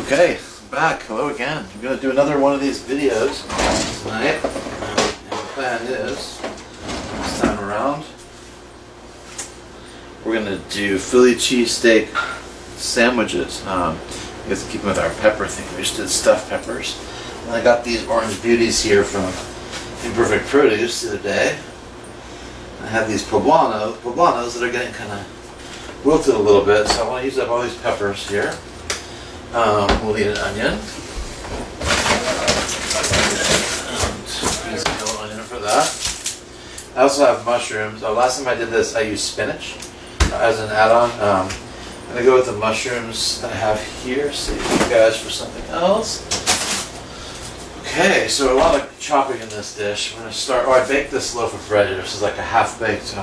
Okay, I'm back. Hello again. I'm going to do another one of these videos tonight. And the plan is, this time around, we're going to do Philly cheesesteak sandwiches. I guess to keep with our pepper thing. We just did stuffed peppers. And I got these orange beauties here from Imperfect Produce the other day. I have these poblanos that are getting kind of wilted a little bit, so I want to use up all these peppers here. We'll need an onion. And use a yellow onion for that. I also have mushrooms. Last time I did this, I used spinach as an add-on. I'm going to go with the mushrooms that I have here. Save you guys for something else. Okay, so a lot of chopping in this dish. I'm going to start. I baked this loaf of bread here. This is like a half-baked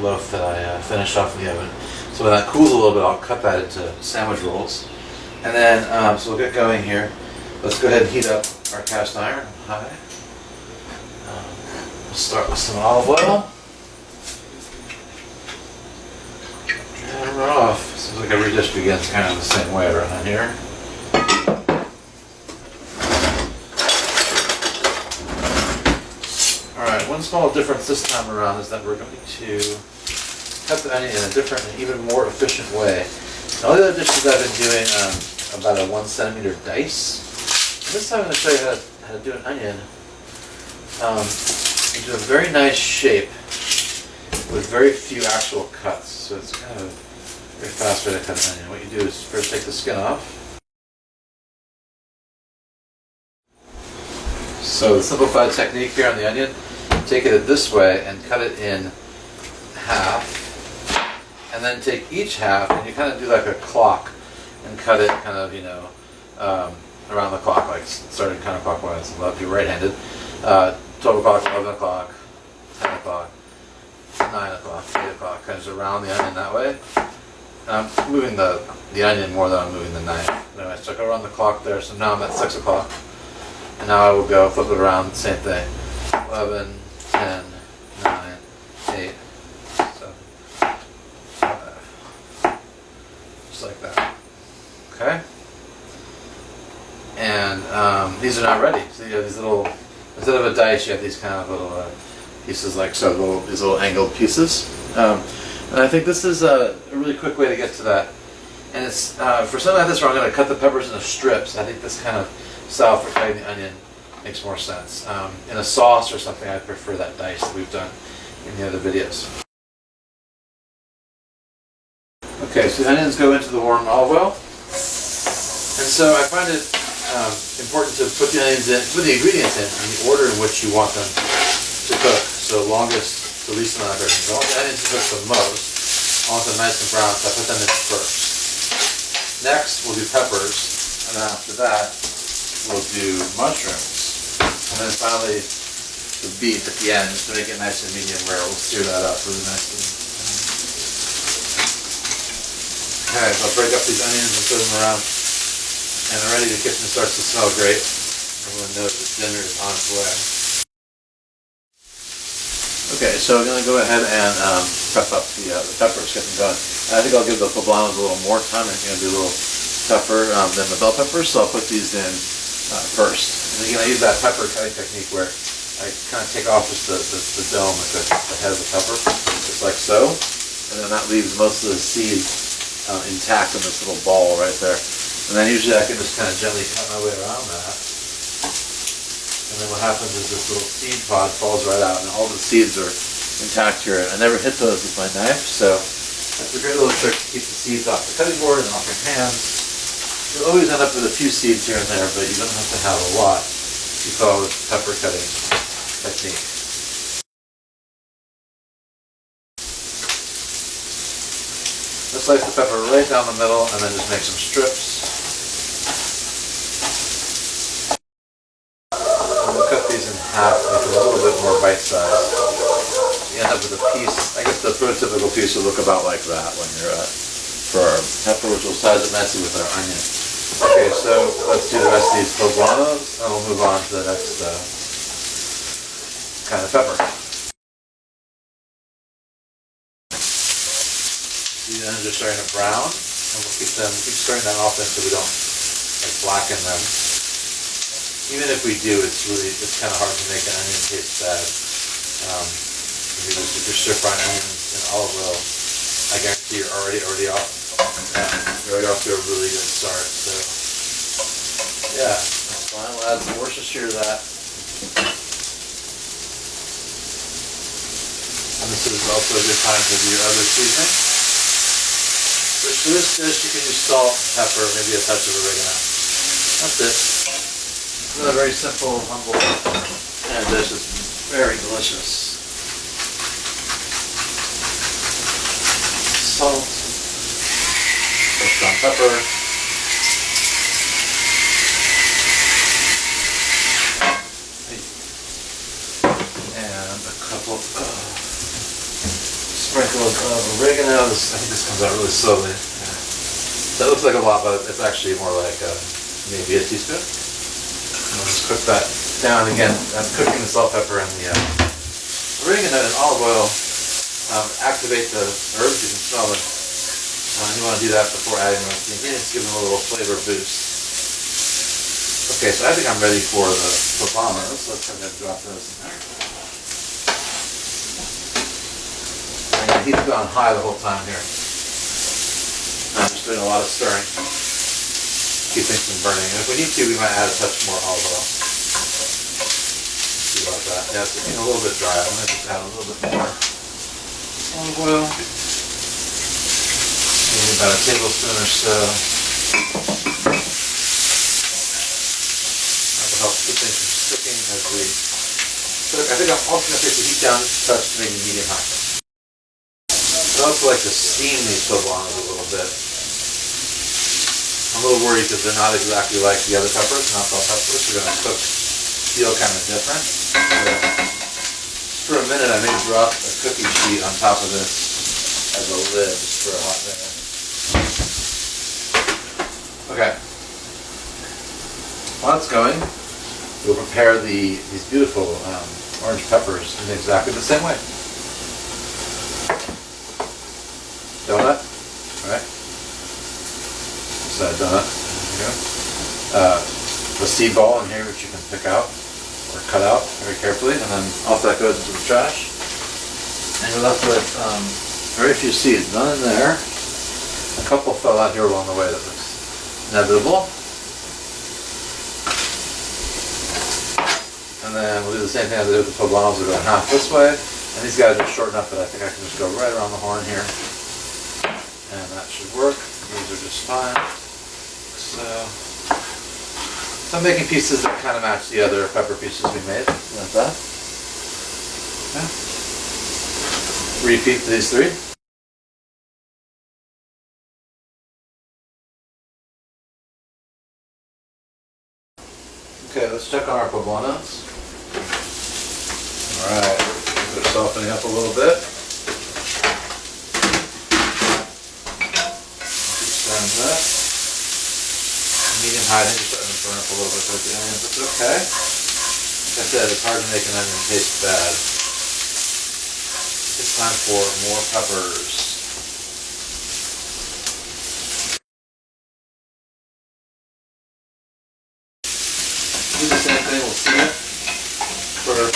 loaf that I finished off in the oven. So when that cools a little bit, I'll cut that into sandwich rolls. And then, so we'll get going here. Let's go ahead and heat up our cast iron high. We'll start with some olive oil. And run off. Seems like every dish begins kind of the same way around here. Alright, one small difference this time around is that we're going to cut the onion in a different and even more efficient way. All the other dishes I've been doing about a 1 centimeter dice. And this time I'm going to show you how to do an onion into a very nice shape with very few actual cuts. So it's kind of a very fast way to cut an onion. What you do is first take the skin off. So the simplified technique here on the onion, take it this way and cut it in half. And then take each half and you kind of do like a clock and cut it kind of, around the clock, like starting counterclockwise. Love you right-handed. 12 o'clock, 11 o'clock, 10 o'clock, 9 o'clock, 8 o'clock, kind of just around the onion that way. And I'm moving the onion more than I'm moving the knife. Anyway, so I go around the clock there, so now I'm at 6 o'clock. And now I will go flip it around, same thing. 11, 10, 9, 8, 7. Just like that. Okay? And these are not ready. So you have these little, instead of a dice, you have these kind of little pieces like so, these little angled pieces. And I think this is a really quick way to get to that. And it's, for something like this where I'm going to cut the peppers into strips, I think this kind of style for cutting the onion makes more sense. In a sauce or something, I prefer that dice that we've done in the other videos. Okay, so the onions go into the warm olive oil. And so I find it important to put the onions in, put the ingredients in the order in which you want them to cook. So longest to least amount of cooking. So I want the onions to cook the most. I want them nice and brown, so I put them in first. Next, we'll do peppers. And then after that, we'll do mushrooms. And then finally, the beef at the end, just to make it nice and medium rare. We'll sear that up really nicely. Okay, so I'll break up these onions and put them around. And already the kitchen starts to smell great. Everyone knows that dinner is on its way. Okay, so I'm going to go ahead and prep up the peppers, get them going. And I think I'll give the poblanos a little more time. I think I'll be a little tougher than the bell peppers, so I'll put these in first. And again, I use that pepper cutting technique where I kind of take off just the dome, like the head of the pepper, just like so. And then that leaves most of the seeds intact in this little ball right there. And then usually I can just kind of gently cut my way around that. And then what happens is this little seed pod falls right out and all the seeds are intact here. I never hit those with my knife, so that's a great little trick to keep the seeds off the cutting board and off your hands. You'll always end up with a few seeds here and there, but you don't have to have a lot if you follow this pepper cutting technique. Let's slice the pepper right down the middle and then just make some strips. And we'll cut these in half, make them a little bit more bite-sized. You end up with a piece, I guess the prototypical piece will look about like that when you're for our pepper, which will size it nicely with our onion. Okay, so let's do the rest of these poblanos and we'll move on to the next kind of pepper. These onions are starting to brown, and we'll keep stirring that often so we don't like blacken them. Even if we do, it's kind of hard to make an onion taste bad. Because if you're stir frying onions in olive oil, I guarantee you're already off. You're already off to a really good start. So yeah, that's fine. We'll add some Worcestershire to that. And this is also a good time to do your other seasoning. Which for this dish you can use salt, pepper, maybe a touch of oregano. That's it. Another very simple, humble dish that's very delicious. Salt, fresh ground pepper, and a couple sprinkles of oregano. I think this comes out really slowly. That looks like a lot, but it's actually more like maybe a teaspoon. And we'll just cook that down again. I'm cooking the salt, pepper, and the oregano in olive oil. Activate the herbs. You can smell them. You want to do that before adding the ingredients, give them a little flavor boost. Okay, so I think I'm ready for the poblanos. Let's go ahead and drop those in there. And the heat's on high the whole time here. I'm just doing a lot of stirring. Keep things from burning. And if we need to, we might add a touch more olive oil. Let's see about that. Yeah, it's getting a little bit dry. I'm going to just add a little bit more olive oil. Maybe about a tablespoon or so. That will help keep things from sticking as we cook. I think I'm also going to take the heat down just a touch to maybe medium high. I also like to steam these poblanos a little bit. I'm a little worried because they're not exactly like the other peppers, not bell peppers. They're going to feel kind of different. For a minute, I may drop a cookie sheet on top of this as a lid just for a hot minute. Okay. While it's going, we'll prepare these beautiful orange peppers in exactly the same way. Donut, right? So donut, there you go. The seed ball in here, which you can pick out or cut out very carefully, and then off that goes into the trash. And you're left with very few seeds, none in there. A couple fell out here along the way that was inevitable. And then we'll do the same thing as I did with the poblanos. We'll go half this way, and these guys are short enough that I think I can just go right around the horn here. And that should work. These are just fine. So I'm making pieces that kind of match the other pepper pieces we made. Like that. Okay. Repeat these three. Okay, let's check on our poblanos. Alright, they're softening up a little bit. That. Medium high, I think you're starting to burn up a little bit with the onions. That's okay. Like I said, it's hard to make an onion taste bad. It's time for more peppers. Do the same thing, we'll see it for a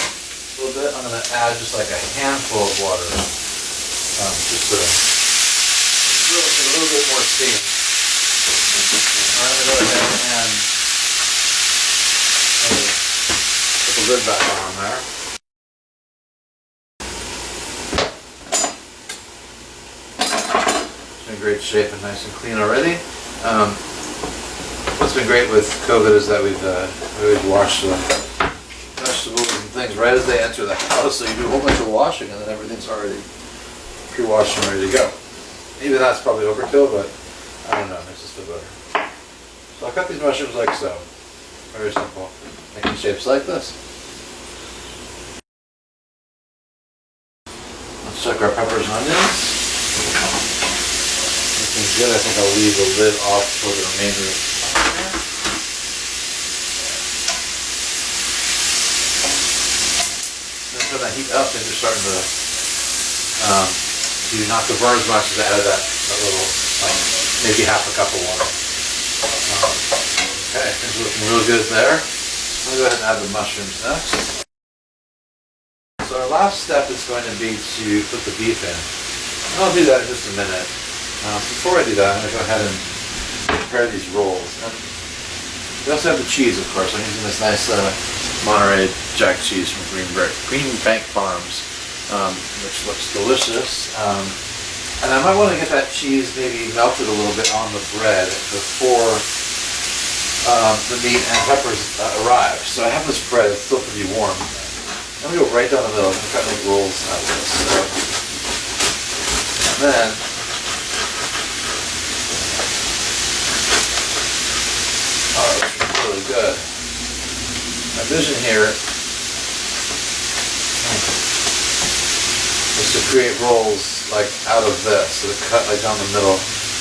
little bit. I'm going to add just like a handful of water. Just to get a little bit more steam. I'm going to go ahead and put the lid back on there. It's in great shape and nice and clean already. What's been great with COVID is that we've always washed the vegetables and things right as they enter the house, so you do a whole bunch of washing and then everything's already pre-washed and ready to go. Maybe that's probably overkill, but I don't know, it makes us feel better. So I'll cut these mushrooms like so. Very simple. Making shapes like this. Let's check our peppers and onions. Looking good. I think I'll leave the lid off for the remainder of the time. Then turn that heat up and you're starting to not to burn as much as I added that little, maybe half a cup of water. It's looking real good there. I'm going to go ahead and add the mushrooms next. So our last step is going to be to put the beef in. I'll do that in just a minute. Before I do that, I'm going to go ahead and prepare these rolls. And we also have the cheese, of course. I'm using this nice Monterey Jack cheese from Green Bank Farms, which looks delicious. And I might want to get that cheese maybe melted a little bit on the bread before the meat and peppers arrive. So I have this bread, it's still pretty warm. I'm going to go right down the middle. I'm going to try to make rolls out of this. So, and then, oh, this is really good. My vision here is to create rolls like out of this, so to cut like down the middle,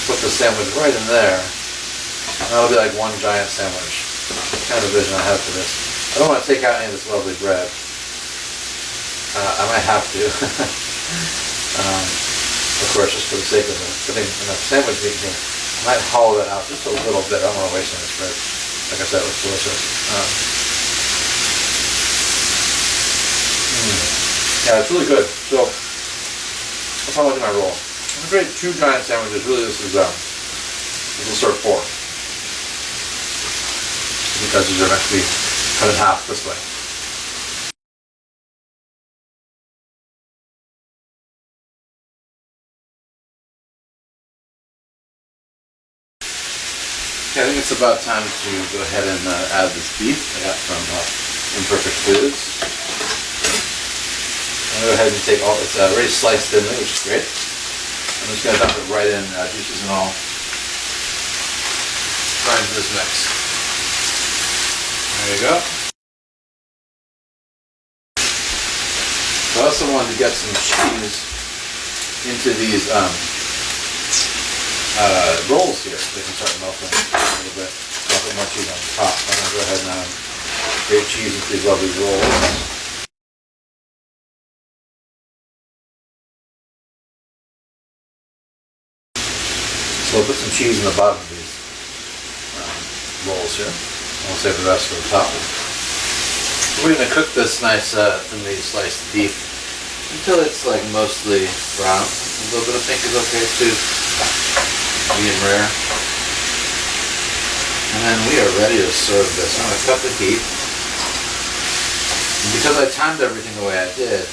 put the sandwich right in there, and that'll be like one giant sandwich. That's kind of the vision I have for this. I don't want to take out any of this lovely bread. I might have to. Of course, just for the sake of putting enough sandwich meat in here. I might hollow that out just a little bit. I don't want to waste any of this bread. Like I said, it looks delicious. Yeah, it's really good. So, that's how I do my roll. I'm going to create 2 giant sandwiches. Really, this will serve 4. Because these are actually cut in half this way. Okay, I think it's about time to go ahead and add this beef I got from Imperfect Foods. I'm going to go ahead and take all, it's already sliced thinly, which is great. I'm just going to dump it right in, juices and all, right into this mix. There you go. I also wanted to get some cheese into these rolls here, so they can start melting a little bit. I'll put more cheese on top. I'm going to go ahead and grate cheese into these lovely rolls. So we'll put some cheese in the bottom of these rolls here. We'll save the rest for the top. We're going to cook this nice thinly sliced beef until it's like mostly brown. A little bit of pink is okay too. Medium rare. And then we are ready to serve this. I'm going to cut the heat. And because I timed everything the way I did,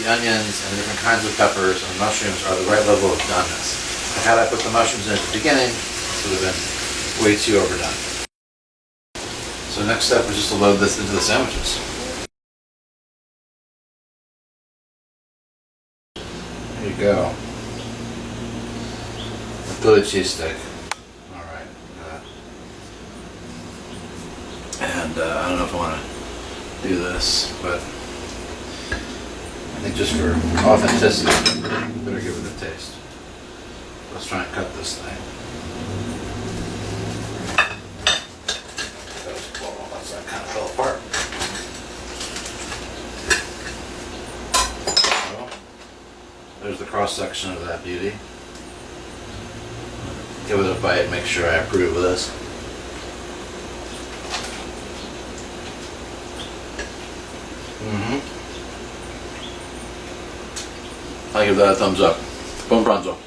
the onions and the different kinds of peppers and mushrooms are the right level of doneness. Had I put the mushrooms in at the beginning, this would have been way too overdone. So next step is just to load this into the sandwiches. There you go. A Philly Cheesesteak. Alright. And I don't know if I want to do this, but I think just for authenticity, better give it a taste. Let's try and cut this thing. That kind of fell apart. So, there's the cross section of that beauty. Give it a bite, make sure I approve of this. I'll give that a thumbs up. Buon pranzo.